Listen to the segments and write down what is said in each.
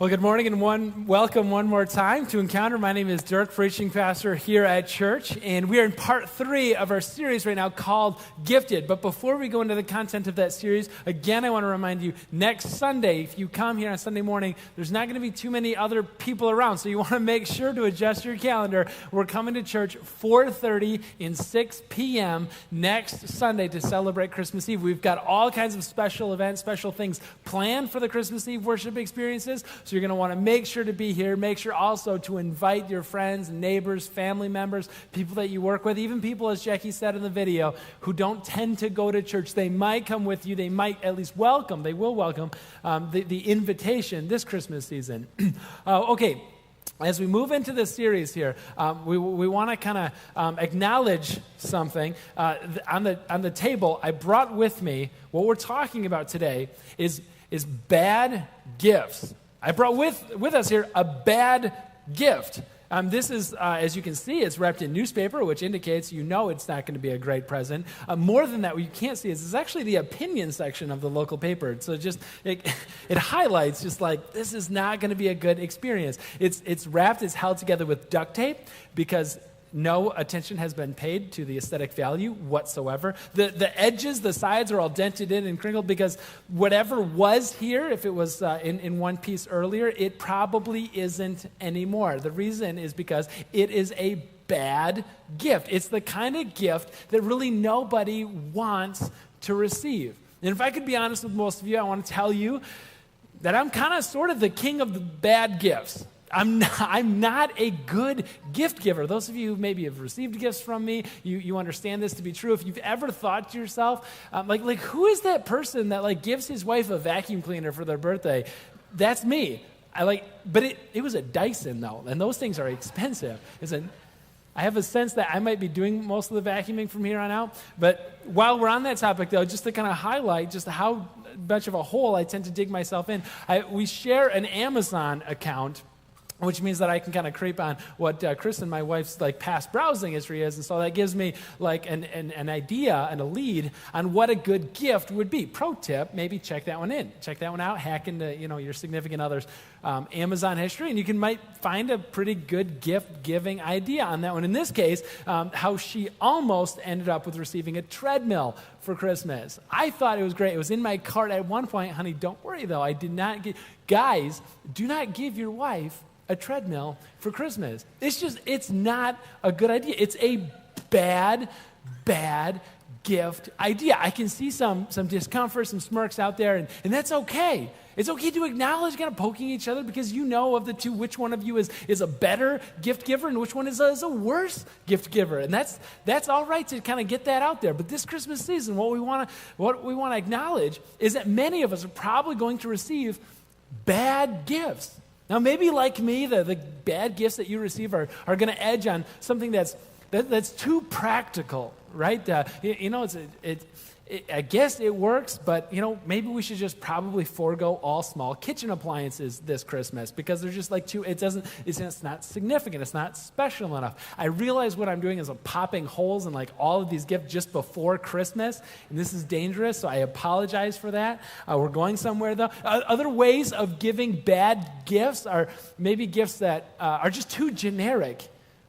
Well, good morning and welcome one more time to Encounter. My name is Dirk, preaching pastor here at church, and we are in part 3 of our series right now called Gifted. But before we go into the content of that series, again, I want to remind you, next Sunday, if you come here on Sunday morning, there's not going to be too many other people around, so you want to make sure to adjust your calendar. We're coming to church 4:30 and 6 p.m. next Sunday to celebrate Christmas Eve. We've got all kinds of special events, special things planned for the Christmas Eve worship experiences. So you're going to want to make sure to be here. Make sure also to invite your friends, neighbors, family members, people that you work with, even people, as Jackie said in the video, who don't tend to go to church. They might come with you. They might at least welcome the invitation this Christmas season. Okay. As we move into this series here, we want to kind of acknowledge something. On the table, I brought with me, what we're talking about today is bad gifts. I brought with us here a bad gift. This is, as you can see, it's wrapped in newspaper, which indicates you know it's not going to be a great present. More than that, what you can't see is actually the opinion section of the local paper. So it highlights just like, this is not going to be a good experience. It's wrapped, it's held together with duct tape because no attention has been paid to the aesthetic value whatsoever. The edges, the sides are all dented in and crinkled because whatever was here, if it was in one piece earlier, it probably isn't anymore. The reason is because it is a bad gift. It's the kind of gift that really nobody wants to receive. And if I could be honest with most of you, I want to tell you that I'm kind of sort of the king of the bad gifts. I'm not a good gift giver. Those of you who maybe have received gifts from me, you understand this to be true. If you've ever thought to yourself, like who is that person that gives his wife a vacuum cleaner for their birthday? That's me. But it was a Dyson though, and those things are expensive. I have a sense that I might be doing most of the vacuuming from here on out. But while we're on that topic though, just to kind of highlight just how much of a hole I tend to dig myself in, we share an Amazon account, which means that I can kind of creep on what Chris and my wife's past browsing history is, and so that gives me an idea and a lead on what a good gift would be. Pro tip: maybe check that one out. Hack into your significant other's Amazon history, and you might find a pretty good gift giving idea on that one. In this case, how she almost ended up with receiving a treadmill for Christmas. I thought it was great. It was in my cart at one point. Honey, don't worry though. I did not get. Guys, do not give your wife a treadmill for Christmas. It's not a good idea. It's a bad gift idea. I can see some discomfort, some smirks out there, and that's okay. It's okay to acknowledge kind of poking each other because you know of the two which one of you is a better gift giver and which one is a worse gift giver. And that's all right to kind of get that out there. But this Christmas season, what we want to acknowledge is that many of us are probably going to receive bad gifts. Now, maybe like me, the bad gifts that you receive are going to edge on something that's too practical, right? I guess it works, but maybe we should just probably forego all small kitchen appliances this Christmas because they're just it's not significant, it's not special enough. I realize what I'm doing is I'm popping holes in all of these gifts just before Christmas, and this is dangerous, so I apologize for that. We're going somewhere though. Other ways of giving bad gifts are maybe gifts that are just too generic.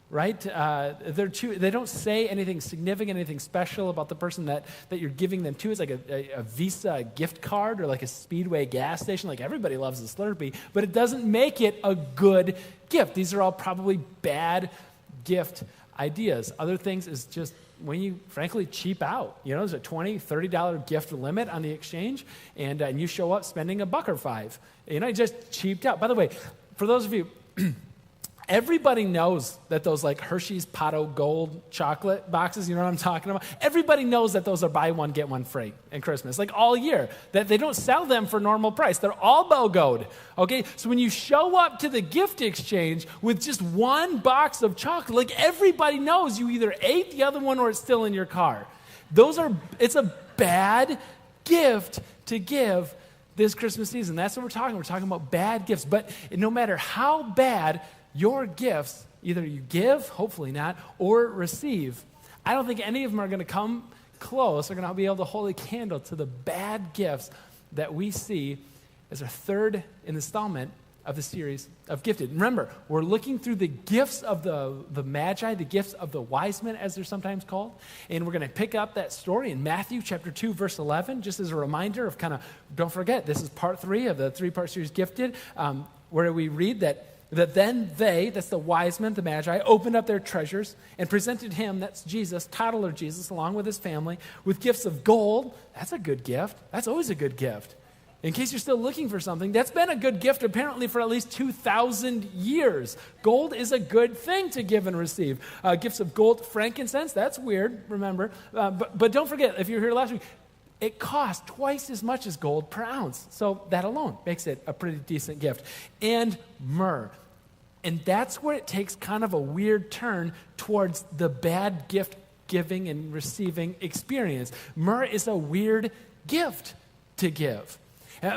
Right? They don't say anything significant, anything special about the person that you're giving them to. It's like a Visa gift card or like a Speedway gas station. Like everybody loves a Slurpee, but it doesn't make it a good gift. These are all probably bad gift ideas. Other things is just when you, frankly, cheap out. There's a $20, $30 gift limit on the exchange, and you show up spending $1 or $5. You just cheaped out. By the way, for those of you... Everybody knows that those Hershey's Potto Gold chocolate boxes, you know what I'm talking about? Everybody knows that those are buy one, get one free in Christmas, all year. That they don't sell them for normal price. They're all BOGO'd, okay? So when you show up to the gift exchange with just one box of chocolate, everybody knows you either ate the other one or it's still in your car. It's a bad gift to give this Christmas season. That's what we're talking. We're talking about bad gifts. But no matter how bad your gifts, either you give, hopefully not, or receive, I don't think any of them are going to come close, are going to be able to hold a candle to the bad gifts that we see as our third installment of the series of Gifted. Remember, we're looking through the gifts of the Magi, the gifts of the wise men, as they're sometimes called. And we're going to pick up that story in Matthew chapter 2, verse 11, just as a reminder of don't forget, this is part 3 of the 3-part series Gifted, where we read that then they, that's the wise men, the Magi, opened up their treasures and presented him, that's Jesus, toddler Jesus, along with his family, with gifts of gold. That's a good gift. That's always a good gift. In case you're still looking for something, that's been a good gift apparently for at least 2,000 years. Gold is a good thing to give and receive. Gifts of gold, frankincense, that's weird, remember. But don't forget, if you were here last week, it costs twice as much as gold per ounce. So that alone makes it a pretty decent gift. And myrrh. And that's where it takes kind of a weird turn towards the bad gift giving and receiving experience. Myrrh is a weird gift to give.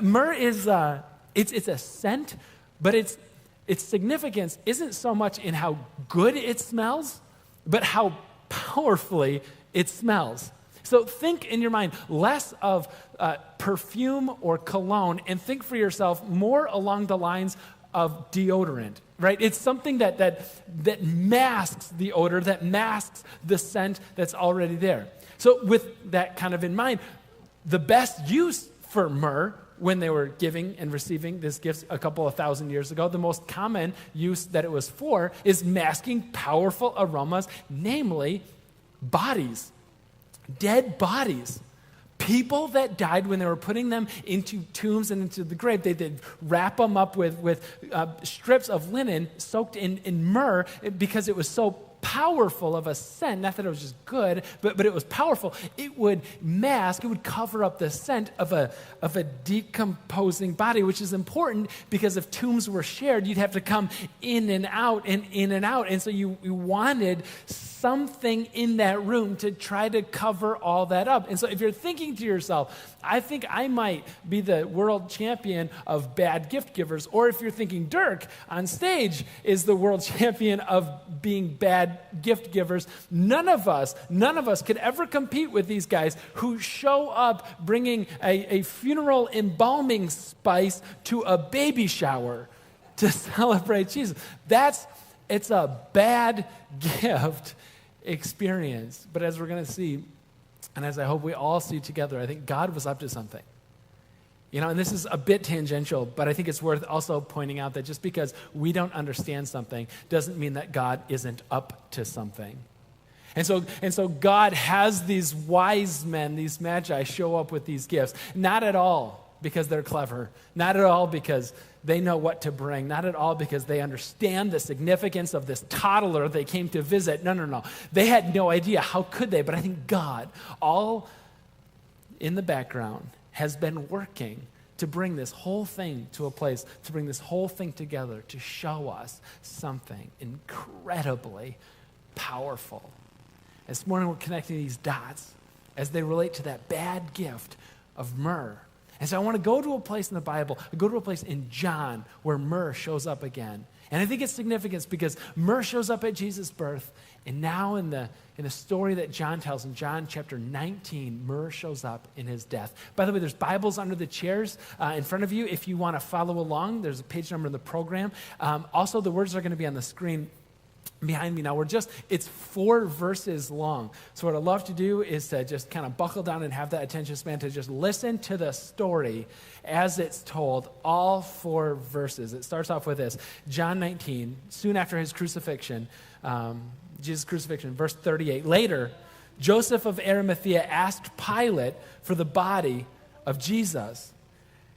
Myrrh is it's a scent, but its significance isn't so much in how good it smells, but how powerfully it smells. So think in your mind less of perfume or cologne, and think for yourself more along the lines of deodorant, right? It's something that masks the odor, that masks the scent that's already there. So with that kind of in mind, the best use for myrrh when they were giving and receiving these gifts a couple of thousand years ago, the most common use that it was for is masking powerful aromas, namely bodies, dead bodies. People that died when they were putting them into tombs and into the grave, they'd wrap them up with strips of linen soaked in myrrh because it was so powerful of a scent. Not that it was just good, but it was powerful. It would mask, it would cover up the scent of a decomposing body, which is important because if tombs were shared, you'd have to come in and out and in and out. And so you wanted something in that room to try to cover all that up. And so if you're thinking to yourself, I think I might be the world champion of bad gift givers, or if you're thinking Dirk on stage is the world champion of being bad gift givers, none of us could ever compete with these guys who show up bringing a funeral embalming spice to a baby shower to celebrate Jesus. It's a bad gift experience. But as we're going to see, and as I hope we all see together, I think God was up to something. And this is a bit tangential, but I think it's worth also pointing out that just because we don't understand something doesn't mean that God isn't up to something. And so God has these wise men, these magi, show up with these gifts, not at all because they're clever, not at all because they know what to bring, not at all because they understand the significance of this toddler they came to visit. No. They had no idea. How could they? But I think God, all in the background, has been working to bring this whole thing to a place, to bring this whole thing together, to show us something incredibly powerful. This morning we're connecting these dots as they relate to that bad gift of myrrh. And so I want to go to a place in the Bible, go to a place in John where myrrh shows up again. And I think it's significant because myrrh shows up at Jesus' birth, and now in the story that John tells in John chapter 19, myrrh shows up in his death. By the way, there's Bibles under the chairs in front of you if you want to follow along. There's a page number in the program. Also, the words are going to be on the screen behind me now. It's 4 verses long. So what I'd love to do is to just kind of buckle down and have that attention span to just listen to the story as it's told, all 4 verses. It starts off with this, John 19, soon after his crucifixion, Jesus' crucifixion, verse 38. Later, Joseph of Arimathea asked Pilate for the body of Jesus.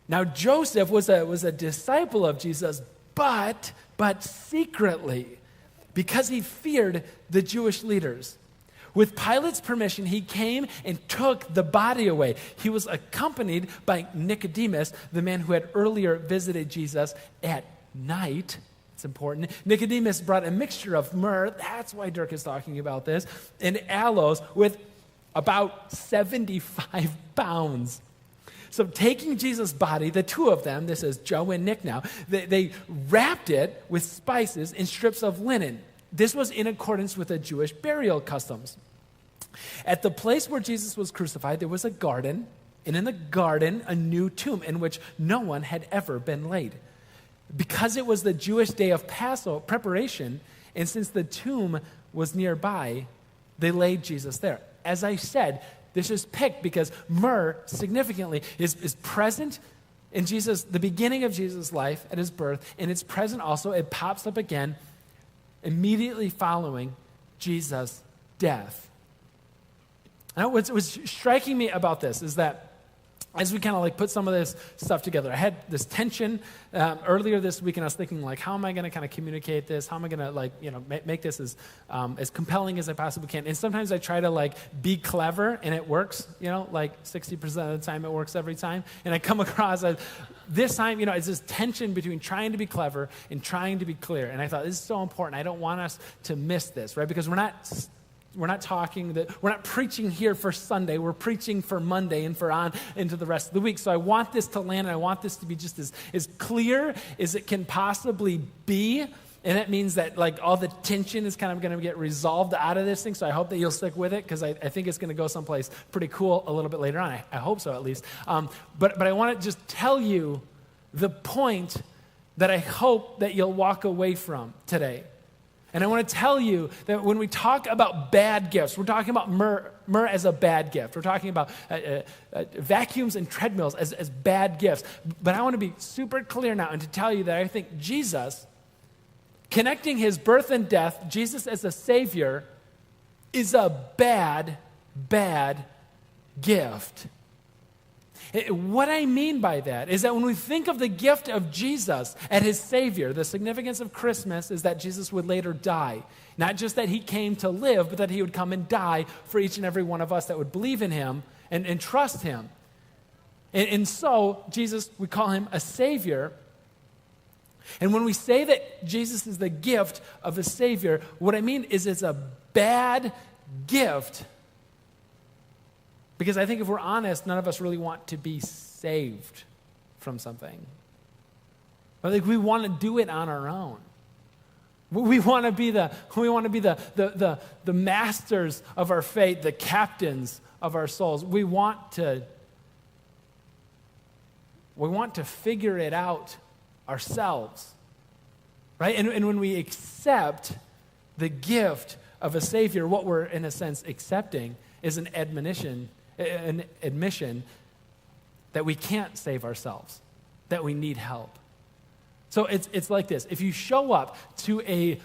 Now, Joseph was a disciple of Jesus, but secretly, because he feared the Jewish leaders. With Pilate's permission, he came and took the body away. He was accompanied by Nicodemus, the man who had earlier visited Jesus at night. It's important. Nicodemus brought a mixture of myrrh, that's why Dirk is talking about this, and aloes with about 75 pounds. So taking Jesus' body, the two of them, this is Joe and Nick now, they wrapped it with spices and strips of linen. This was in accordance with the Jewish burial customs. At the place where Jesus was crucified, there was a garden, and in the garden, a new tomb in which no one had ever been laid. because it was the Jewish day of Passover preparation, and since the tomb was nearby, they laid Jesus there. As I said, this is picked because myrrh, significantly, is present in Jesus, the beginning of Jesus' life at his birth, and it's present also, it pops up again immediately following Jesus' death. Now, what's striking me about this is that as we kind of like put some of this stuff together, I had this tension earlier this week, and I was thinking, like, how am I going to kind of communicate this? How am I going to, like, make this as compelling as I possibly can? And sometimes I try to, like, be clever, and it works, like 60% of the time it works every time. And I come across this time, it's this tension between trying to be clever and trying to be clear. And I thought, this is so important. I don't want us to miss this, right? Because we're not preaching here for Sunday. We're preaching for Monday and for on into the rest of the week. So I want this to land, and I want this to be just as clear as it can possibly be. And that means that, like, all the tension is kind of going to get resolved out of this thing. So I hope that you'll stick with it, because I think it's going to go someplace pretty cool a little bit later on. I hope so, at least. But I want to just tell you the point that I hope that you'll walk away from today. And I want to tell you that when we talk about bad gifts, we're talking about myrrh as a bad gift. We're talking about vacuums and treadmills as bad gifts. But I want to be super clear now and to tell you that I think Jesus, connecting his birth and death, Jesus as a Savior, is a bad gift. What I mean by that is that when we think of the gift of Jesus and his Savior, the significance of Christmas is that Jesus would later die. Not just that he came to live, but that he would come and die for each and every one of us that would believe in him and trust him. And so, Jesus, we call him a Savior. And when we say that Jesus is the gift of a Savior, what I mean is it's a bad gift. Because I think if we're honest, none of us really want to be saved from something. I think we want to do it on our own. We want to be the masters of our fate, the captains of our souls. We want to figure it out ourselves, right? And when we accept the gift of a Savior, what we're in a sense accepting is an admission that we can't save ourselves, that we need help. So it's like this. If you show up to a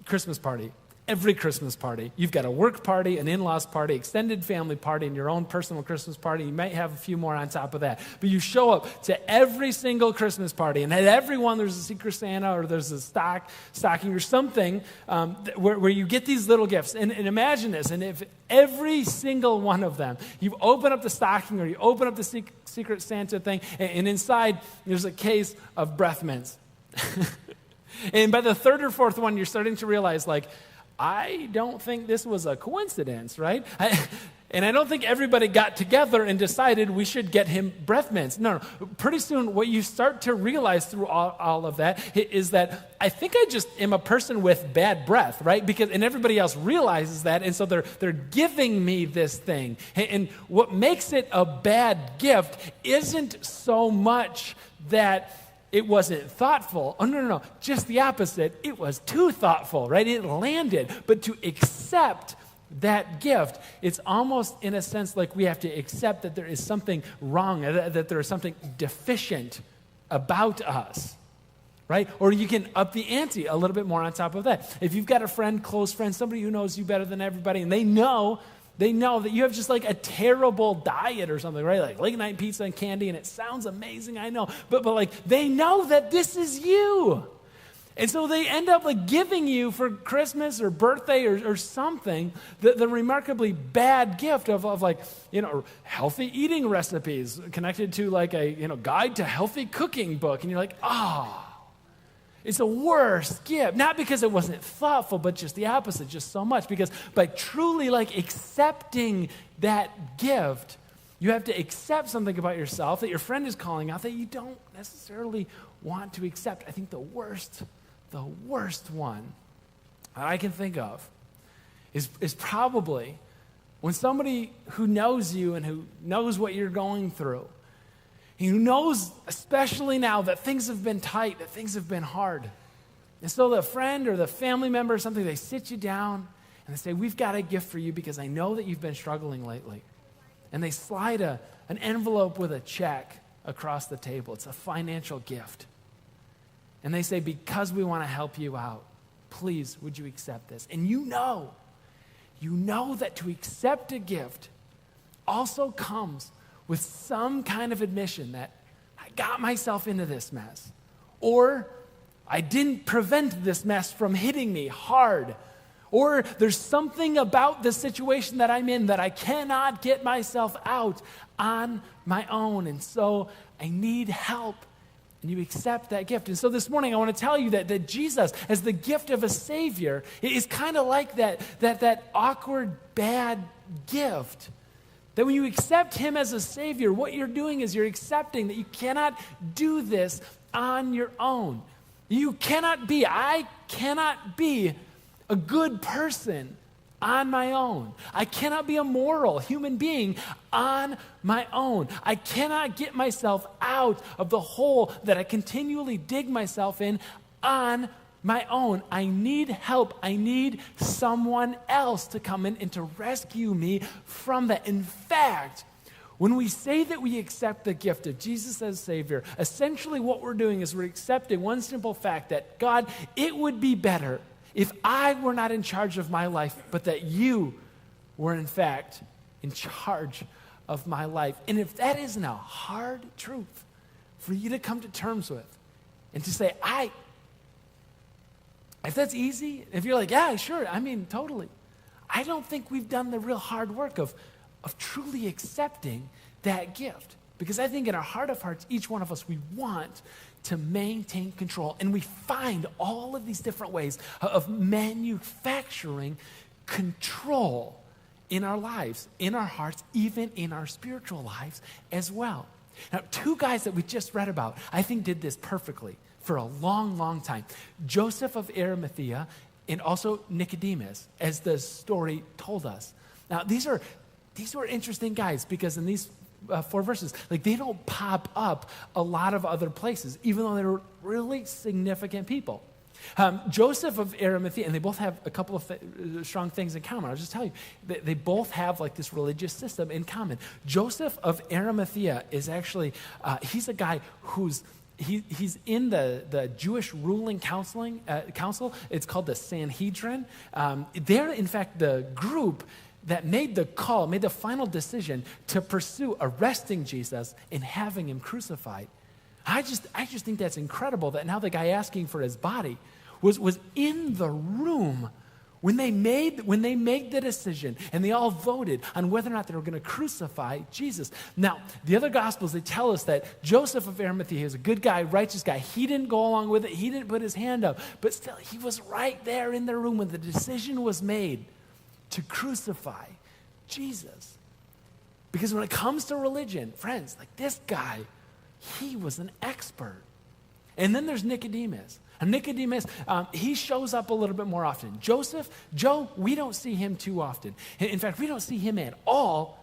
Christmas party, every Christmas party, you've got a work party, an in-laws party, extended family party, and your own personal Christmas party. You might have a few more on top of that. But you show up to every single Christmas party, and at every one there's a Secret Santa or there's a stocking or something where you get these little gifts. And imagine this, and if every single one of them, you open up the stocking or you open up the Secret Santa thing, and inside there's a case of breath mints. And by the third or fourth one, you're starting to realize, like, I don't think this was a coincidence, right? And I don't think everybody got together and decided we should get him breath mints. No. Pretty soon, what you start to realize through all of that is that I think I just am a person with bad breath, right? And everybody else realizes that, and so they're giving me this thing. And what makes it a bad gift isn't so much that it wasn't thoughtful. Oh, no. Just the opposite. It was too thoughtful, right? It landed. But to accept that gift, it's almost in a sense like we have to accept that there is something wrong, that there is something deficient about us, right? Or you can up the ante a little bit more on top of that. If you've got a friend, close friend, somebody who knows you better than everybody, and they know that you have just like a terrible diet or something, right? Like late night pizza and candy, and it sounds amazing, I know. But like they know that this is you. And so they end up like giving you for Christmas or birthday or something the remarkably bad gift of like, healthy eating recipes connected to like a, guide to healthy cooking book. And you're like, it's the worst gift. Not because it wasn't thoughtful, but just the opposite, just so much. Because by truly like accepting that gift, you have to accept something about yourself that your friend is calling out that you don't necessarily want to accept. I think the worst one that I can think of is probably when somebody who knows you and who knows what you're going through, He knows, especially now, that things have been tight, that things have been hard. And so the friend or the family member or something, they sit you down and they say, we've got a gift for you because I know that you've been struggling lately. And they slide an envelope with a check across the table. It's a financial gift. And they say, because we want to help you out, please, would you accept this? And you know that to accept a gift also comes with some kind of admission that I got myself into this mess, or I didn't prevent this mess from hitting me hard, or there's something about the situation that I'm in that I cannot get myself out on my own, and so I need help. And you accept that gift. And so this morning I want to tell you that Jesus, as the gift of a Savior, is kind of like that awkward, bad gift. That when you accept him as a Savior, what you're doing is you're accepting that you cannot do this on your own. I cannot be a good person on my own. I cannot be a moral human being on my own. I cannot get myself out of the hole that I continually dig myself in on my own. I need help. I need someone else to come in and to rescue me from that. In fact, when we say that we accept the gift of Jesus as Savior, essentially what we're doing is we're accepting one simple fact that, God, it would be better if I were not in charge of my life, but that you were in fact in charge of my life. And if that isn't a hard truth for you to come to terms with and to say, if that's easy, if you're like, yeah, sure, totally. I don't think we've done the real hard work of truly accepting that gift. Because I think in our heart of hearts, each one of us, we want to maintain control. And we find all of these different ways of manufacturing control in our lives, in our hearts, even in our spiritual lives as well. Now, two guys that we just read about, I think did this perfectly for a long, long time. Joseph of Arimathea and also Nicodemus, as the story told us. Now, these were interesting guys because in these 4 verses, they don't pop up a lot of other places, even though they're really significant people. Joseph of Arimathea, and they both have a couple of strong things in common. I'll just tell you, they both have this religious system in common. Joseph of Arimathea is actually, he's a guy who's He's in the Jewish ruling council. It's called the Sanhedrin. They're, in fact, the group that made the final decision to pursue arresting Jesus and having him crucified. I just think that's incredible that now the guy asking for his body was in the room when they made the decision and they all voted on whether or not they were going to crucify Jesus. Now, the other Gospels, they tell us that Joseph of Arimathea is a good guy, righteous guy. He didn't go along with it. He didn't put his hand up. But still, he was right there in the room when the decision was made to crucify Jesus. Because when it comes to religion, friends, this guy, he was an expert. And then there's Nicodemus. And Nicodemus, he shows up a little bit more often. Joe, we don't see him too often. In fact, we don't see him at all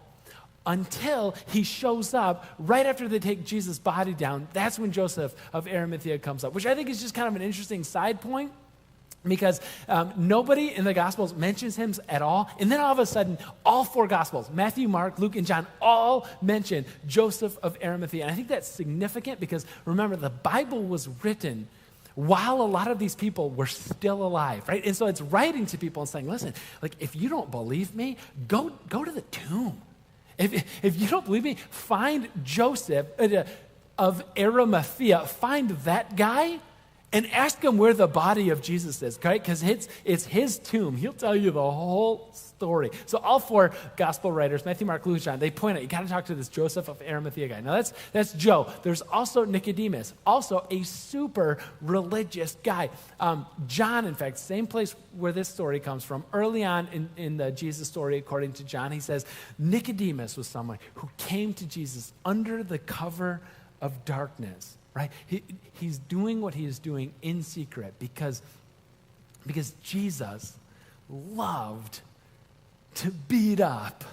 until he shows up right after they take Jesus' body down. That's when Joseph of Arimathea comes up, which I think is just kind of an interesting side point because nobody in the Gospels mentions him at all. And then all of a sudden, all 4 Gospels, Matthew, Mark, Luke, and John, all mention Joseph of Arimathea. And I think that's significant because, remember, the Bible was written while a lot of these people were still alive, right? And so it's writing to people and saying, listen, if you don't believe me, go to the tomb. If you don't believe me, find Joseph of Arimathea, find that guy, and ask him where the body of Jesus is, okay? Because it's his tomb. He'll tell you the whole story. So all 4 gospel writers, Matthew, Mark, Luke, John, they point out, you got to talk to this Joseph of Arimathea guy. Now that's Joe. There's also Nicodemus, also a super religious guy. John, in fact, same place where this story comes from. Early on in the Jesus story, according to John, he says, Nicodemus was someone who came to Jesus under the cover of darkness. Right? He's doing what he is doing in secret because Jesus loved to beat up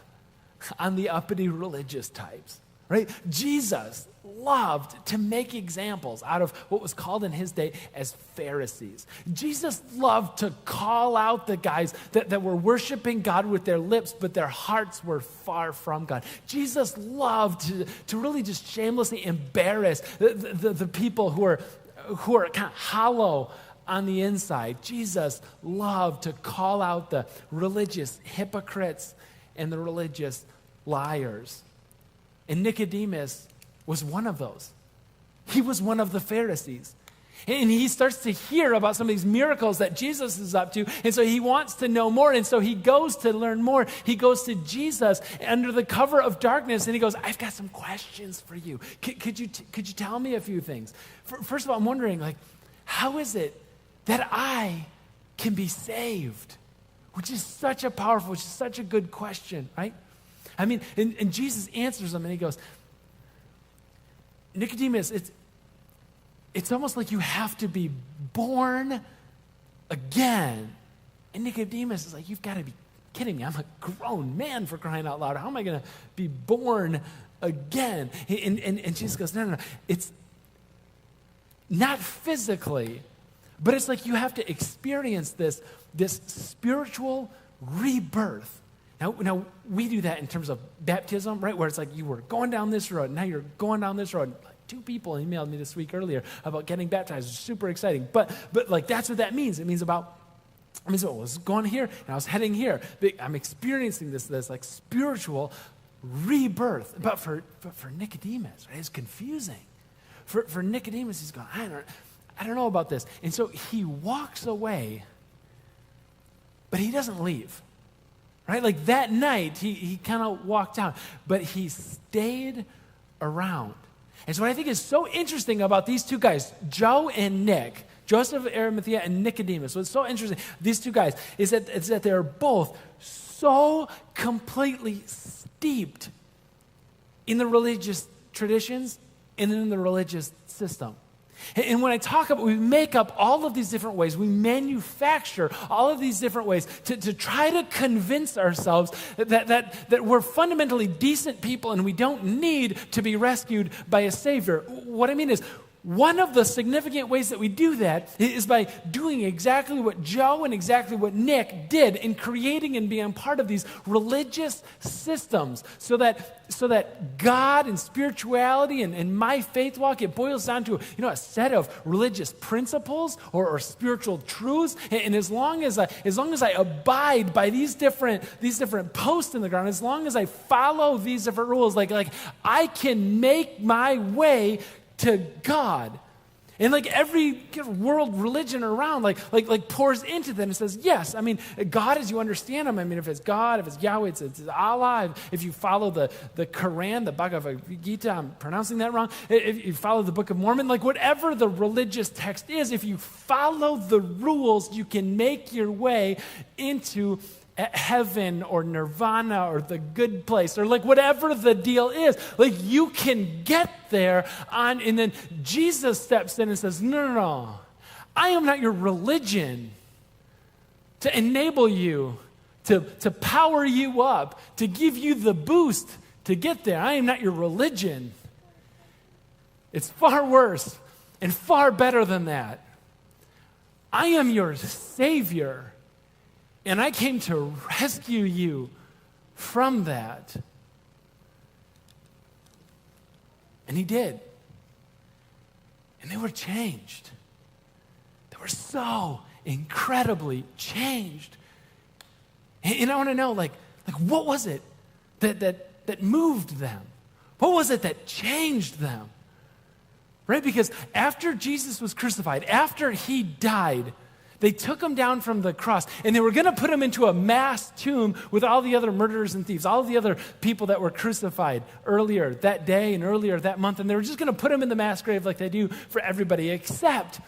on the uppity religious types. right? Jesus loved to make examples out of what was called in his day as Pharisees. Jesus loved to call out the guys that were worshiping God with their lips, but their hearts were far from God. Jesus loved to really just shamelessly embarrass the people who are kind of hollow on the inside. Jesus loved to call out the religious hypocrites and the religious liars. And Nicodemus was one of those. He was one of the Pharisees. And he starts to hear about some of these miracles that Jesus is up to. And so he wants to know more. And so he goes to learn more. He goes to Jesus under the cover of darkness. And he goes, I've got some questions for you. Could you tell me a few things? First of all, I'm wondering, how is it that I can be saved? Which is such a good question, right? I mean, and Jesus answers them and he goes, Nicodemus, it's almost like you have to be born again. And Nicodemus is like, you've got to be kidding me. I'm a grown man, for crying out loud. How am I going to be born again? And Jesus goes, no. It's not physically, but it's like you have to experience this spiritual rebirth. Now, we do that in terms of baptism, right? Where it's like you were going down this road, now you're going down this road. Like 2 people emailed me this week earlier about getting baptized. It's super exciting. But that's what that means. It means I was going here and I was heading here. I'm experiencing this like spiritual rebirth. But for Nicodemus, right, it's confusing. For Nicodemus, he's going, I don't know about this. And so he walks away, but he doesn't leave. Right? Like that night, he kind of walked out, but he stayed around. And so what I think is so interesting about these 2 guys, Joe and Nick, Joseph of Arimathea and Nicodemus, what's so interesting, these 2 guys, is that they're both so completely steeped in the religious traditions and in the religious system. And when I talk about, we make up all of these different ways, we manufacture all of these different ways to try to convince ourselves that we're fundamentally decent people and we don't need to be rescued by a Savior. What I mean is, one of the significant ways that we do that is by doing exactly what Joe and exactly what Nick did in creating and being part of these religious systems so that God and spirituality and my faith walk, it boils down to a set of religious principles or spiritual truths. And as long as I abide by these different posts in the ground, as long as I follow these different rules, like I can make my way to God. And like every world religion around like pours into them and says, yes, I mean, God as you understand him. I mean, if it's God, if it's Yahweh, it's Allah. If you follow the Quran, the Bhagavad Gita, I'm pronouncing that wrong. If you follow the Book of Mormon, like whatever the religious text is, if you follow the rules, you can make your way into heaven or nirvana or the good place or like whatever the deal is. Like you can get there and then Jesus steps in and says, no, I am not your religion to enable you, to power you up, to give you the boost to get there. I am not your religion. It's far worse and far better than that. I am your Savior. And I came to rescue you from that. And he did. And they were changed. They were so incredibly changed. And I want to know, like what was it that moved them? What was it that changed them? Right? Because after Jesus was crucified, after he died, they took him down from the cross, and they were going to put him into a mass tomb with all the other murderers and thieves, all the other people that were crucified earlier that day and earlier that month, and they were just going to put him in the mass grave like they do for everybody, except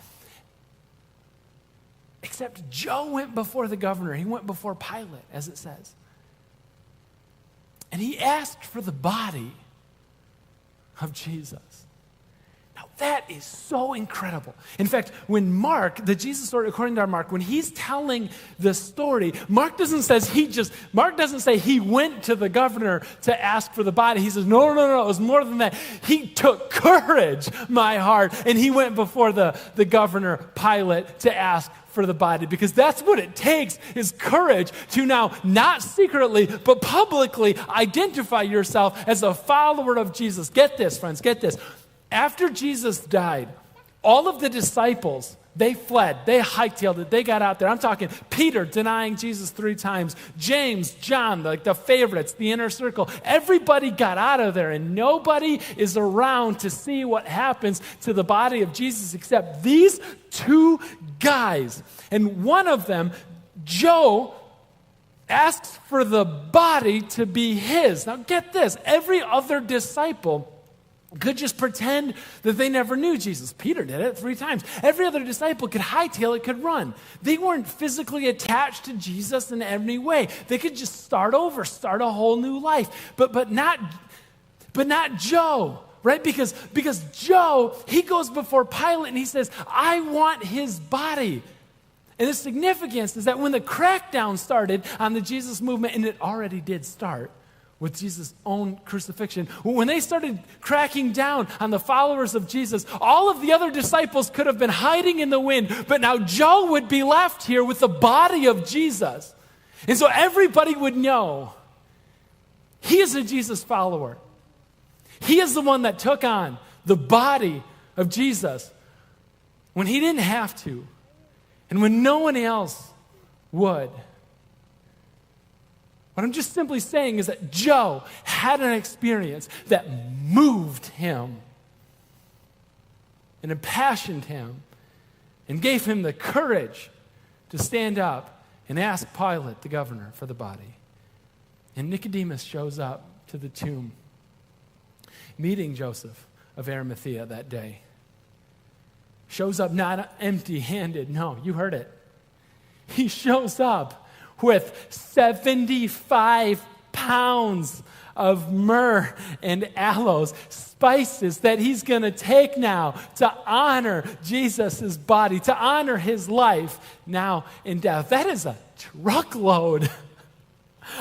Joe went before the governor. He went before Pilate, as it says. And he asked for the body of Jesus. Now, That is so incredible. In fact, when Mark, the Jesus story, according to our Mark, when he's telling the story, Mark doesn't say he went to the governor to ask for the body. He says, no, it was more than that. He took courage, my heart, and he went before the governor, Pilate, to ask for the body, because that's what it takes, is courage to now not secretly but publicly identify yourself as a follower of Jesus. Get this, friends, get this. After Jesus died, all of the disciples, they fled. They hightailed it. They got out there. I'm talking Peter denying Jesus 3 times. James, John, like the favorites, the inner circle. Everybody got out of there, and nobody is around to see what happens to the body of Jesus except these 2 guys. And one of them, Joe, asks for the body to be his. Now get this. Every other disciple could just pretend that they never knew Jesus. Peter did it 3 times. Every other disciple could hightail it, could run. They weren't physically attached to Jesus in any way. They could just start over, start a whole new life. But not Joe, right? Because Joe, he goes before Pilate and he says, I want his body. And the significance is that when the crackdown started on the Jesus movement, and it already did start with Jesus' own crucifixion, when they started cracking down on the followers of Jesus, all of the other disciples could have been hiding in the wind, but now Joe would be left here with the body of Jesus. And so everybody would know he is a Jesus follower. He is the one that took on the body of Jesus when he didn't have to, and when no one else would. What I'm just simply saying is that Joe had an experience that moved him and impassioned him and gave him the courage to stand up and ask Pilate, the governor, for the body. And Nicodemus shows up to the tomb, meeting Joseph of Arimathea that day. Shows up not empty-handed. No, you heard it. He shows up with 75 pounds of myrrh and aloes, spices that he's going to take now to honor Jesus' body, to honor his life now in death. That is a truckload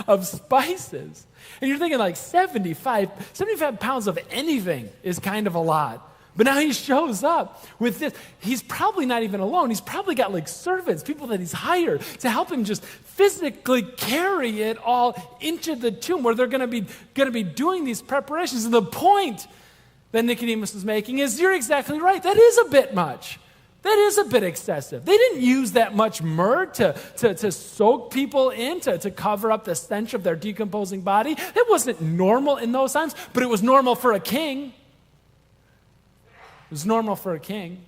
of spices. And you're thinking like 75 pounds of anything is kind of a lot. But now he shows up with this. He's probably not even alone. He's probably got like servants, people that he's hired to help him just physically carry it all into the tomb where they're going to be doing these preparations. And the point that Nicodemus is making is, you're exactly right. That is a bit much. That is a bit excessive. They didn't use that much myrrh to soak people in, to cover up the stench of their decomposing body. That wasn't normal in those times, but it was normal for a king. It was normal for a king.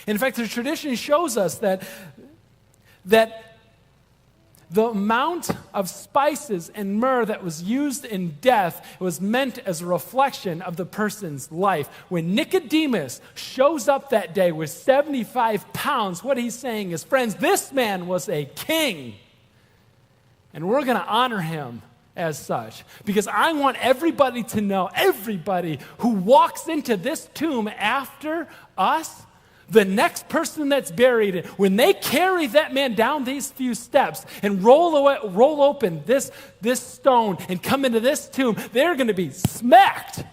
In fact, the tradition shows us that the amount of spices and myrrh that was used in death was meant as a reflection of the person's life. When Nicodemus shows up that day with 75 pounds, what he's saying is, friends, this man was a king, and we're going to honor him as such, because I want everybody to know, everybody who walks into this tomb after us, the next person that's buried, when they carry that man down these few steps and roll open this stone and come into this tomb, they're going to be smacked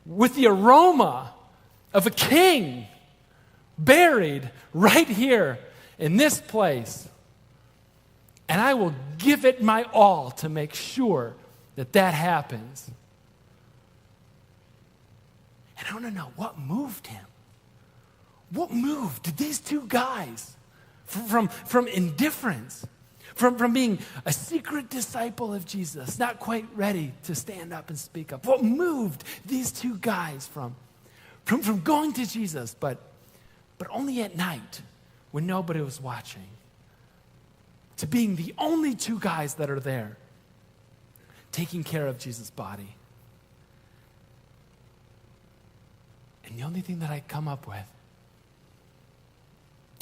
with the aroma of a king buried right here in this place. And I will give it my all to make sure that happens. And I want to know what moved him. What moved these 2 guys from indifference, from being a secret disciple of Jesus, not quite ready to stand up and speak up? What moved these 2 guys from going to Jesus, but only at night when nobody was watching, to being the only 2 guys that are there taking care of Jesus' body? And the only thing that I come up with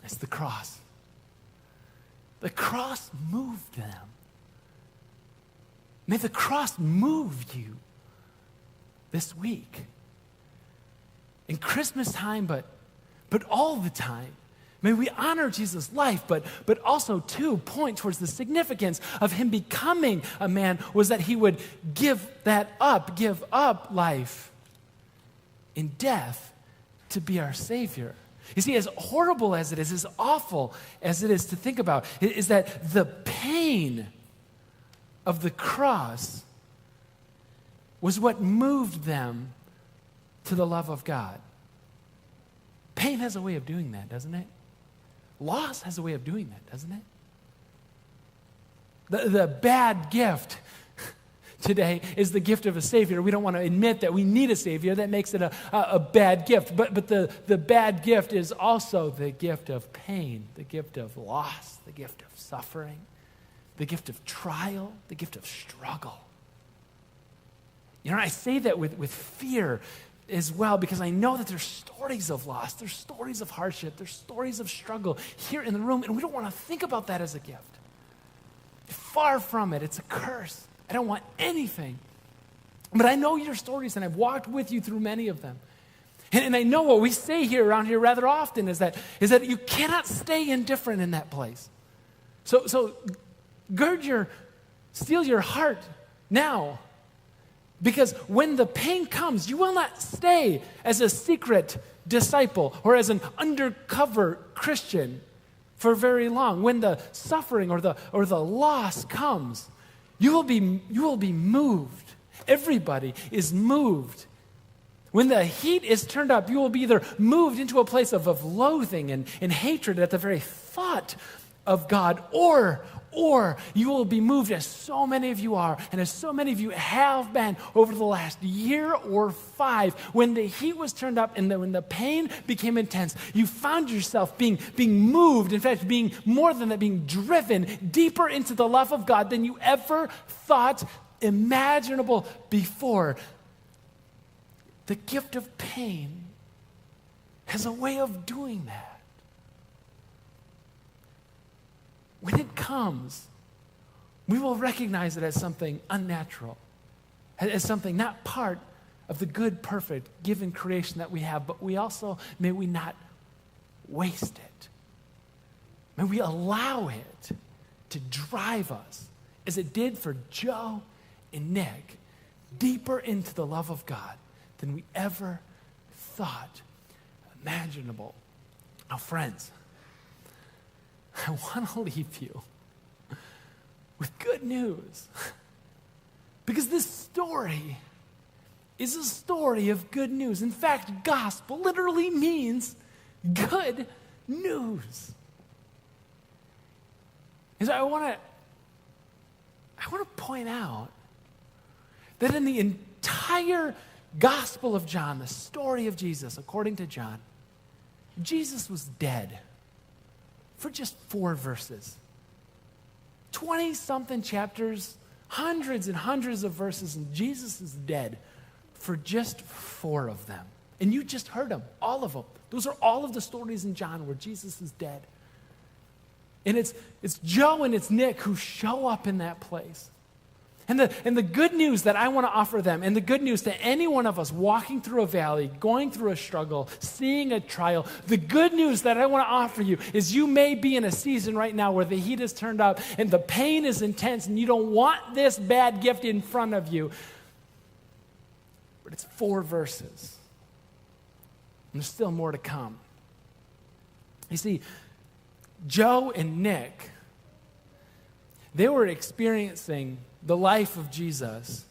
is the cross. The cross moved them. May the cross move you this week. in Christmas time, but all the time. May we honor Jesus' life, but also, too, point towards the significance of him becoming a man was that he would give up life in death to be our Savior. You see, as horrible as it is, as awful as it is to think about, is that the pain of the cross was what moved them to the love of God. Pain has a way of doing that, doesn't it? Loss has a way of doing that, doesn't it? The bad gift today is the gift of a Savior. We don't want to admit that we need a Savior. That makes it a bad gift. But the bad gift is also the gift of pain, the gift of loss, the gift of suffering, the gift of trial, the gift of struggle. You know, I say that with fear as well, because I know that there's stories of loss, there's stories of hardship, there's stories of struggle here in the room, and we don't want to think about that as a gift. Far from it. It's a curse. I don't want anything. But I know your stories, and I've walked with you through many of them. And I know what we say here around here rather often is that you cannot stay indifferent in that place. So steel your heart now. Because when the pain comes, you will not stay as a secret disciple or as an undercover Christian for very long. When the suffering or the loss comes, you will be moved. Everybody is moved. When the heat is turned up, you will be either moved into a place of loathing and hatred at the very thought of God, or you will be moved, as so many of you are, and as so many of you have been over the last year or 5, when the heat was turned up and when the pain became intense, you found yourself being moved, in fact, being more than that, being driven deeper into the love of God than you ever thought imaginable before. The gift of pain has a way of doing that. When it comes, we will recognize it as something unnatural, as something not part of the good, perfect, given creation that we have, but may we not waste it. May we allow it to drive us, as it did for Joe and Nick, deeper into the love of God than we ever thought imaginable. Now, friends, I want to leave you with good news. Because this story is a story of good news. In fact, gospel literally means good news. And so I want to point out that in the entire Gospel of John, the story of Jesus, according to John, Jesus was dead for just 4 verses. 20-something chapters, hundreds and hundreds of verses, and Jesus is dead for just 4 of them. And you just heard them, all of them. Those are all of the stories in John where Jesus is dead. And it's Joe and it's Nick who show up in that place. And the good news that I want to offer them, and the good news to any one of us walking through a valley, going through a struggle, seeing a trial, the good news that I want to offer you is you may be in a season right now where the heat is turned up and the pain is intense and you don't want this bad gift in front of you. But it's 4 verses. And there's still more to come. You see, Joe and Nick, they were experiencing the life of Jesus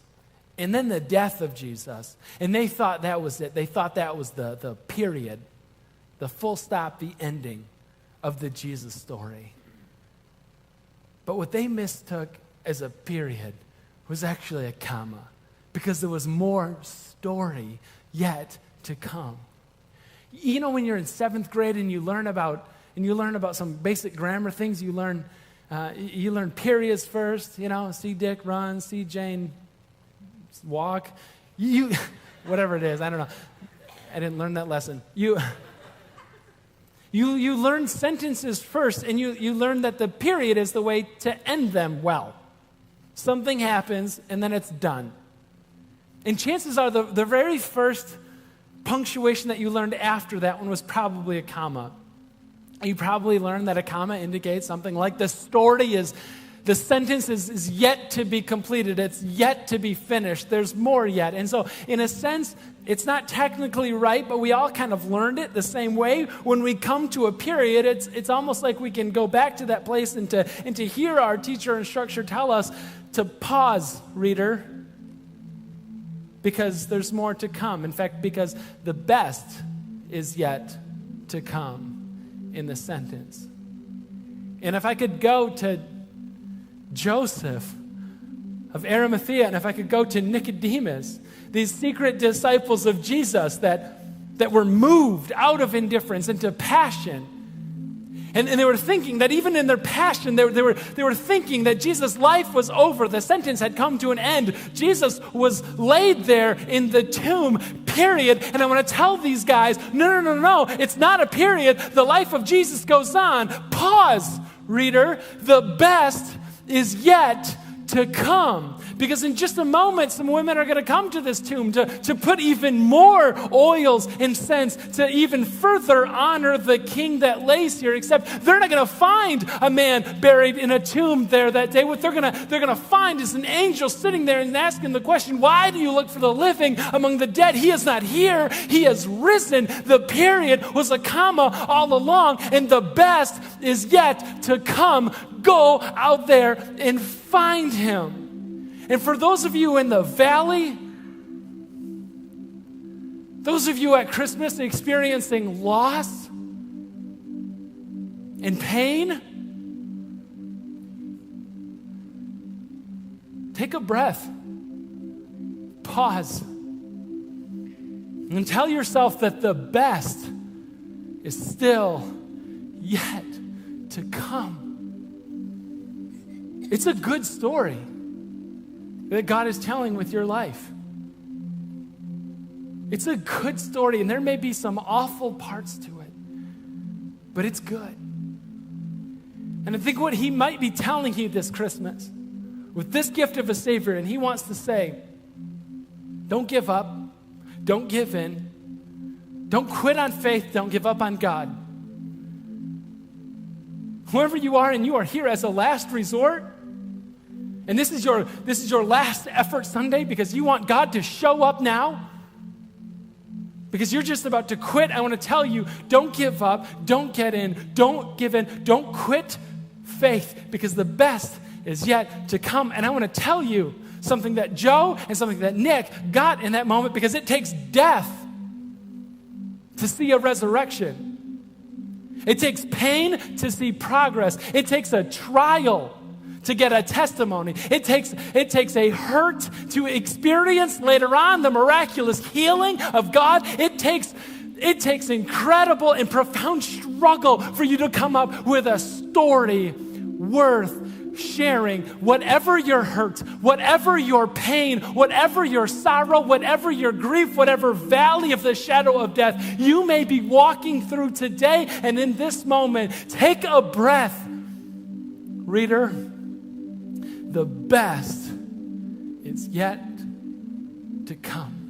and then the death of Jesus. And they thought that was it. They thought that was the period, the full stop, the ending of the Jesus story. But what they mistook as a period was actually a comma, because there was more story yet to come. You know, when you're in 7th grade and you learn about some basic grammar things, you learn periods first, see Dick run, see Jane walk. Whatever it is, I don't know. I didn't learn that lesson. You learn sentences first, and you learn that the period is the way to end them well. Something happens, and then it's done. And chances are the very first punctuation that you learned after that one was probably a comma. You probably learned that a comma indicates something like the sentence is yet to be completed. It's yet to be finished. There's more yet. And so, in a sense, it's not technically right, but we all kind of learned it the same way. When we come to a period, it's almost like we can go back to that place and to hear our teacher and structure tell us to pause, reader, because there's more to come. In fact, because the best is yet to come in the sentence. And if I could go to Joseph of Arimathea, and if I could go to Nicodemus, these secret disciples of Jesus that were moved out of indifference into passion. And they were thinking that even in their passion, they were thinking that Jesus' life was over. The sentence had come to an end. Jesus was laid there in the tomb, period. And I want to tell these guys, no, it's not a period. The life of Jesus goes on. Pause, reader. The best is yet to come. Because in just a moment, some women are going to come to this tomb to put even more oils and scents to even further honor the king that lays here, except they're not going to find a man buried in a tomb there that day. What they're going to find is an angel sitting there and asking the question, why do you look for the living among the dead? He is not here. He has risen. The period was a comma all along, and the best is yet to come. Go out there and find him. And for those of you in the valley, those of you at Christmas experiencing loss and pain, take a breath, pause, and tell yourself that the best is still yet to come. It's a good story that God is telling with your life. It's a good story, and there may be some awful parts to it, but it's good. And I think what he might be telling you this Christmas, with this gift of a Savior, and he wants to say, don't give up, don't give in, don't quit on faith, don't give up on God. Whoever you are, and you are here as a last resort, and this is your last effort Sunday because you want God to show up now, because you're just about to quit, I want to tell you, don't give up, don't get in, don't give in, don't quit faith, because the best is yet to come. And I want to tell you something that Joe and something that Nick got in that moment, because it takes death to see a resurrection. It takes pain to see progress. It takes a trial to get a testimony. It takes a hurt to experience later on the miraculous healing of God. It takes incredible and profound struggle for you to come up with a story worth sharing. Whatever your hurt, whatever your pain, whatever your sorrow, whatever your grief, whatever valley of the shadow of death you may be walking through today, and in this moment, take a breath. Reader, the best is yet to come.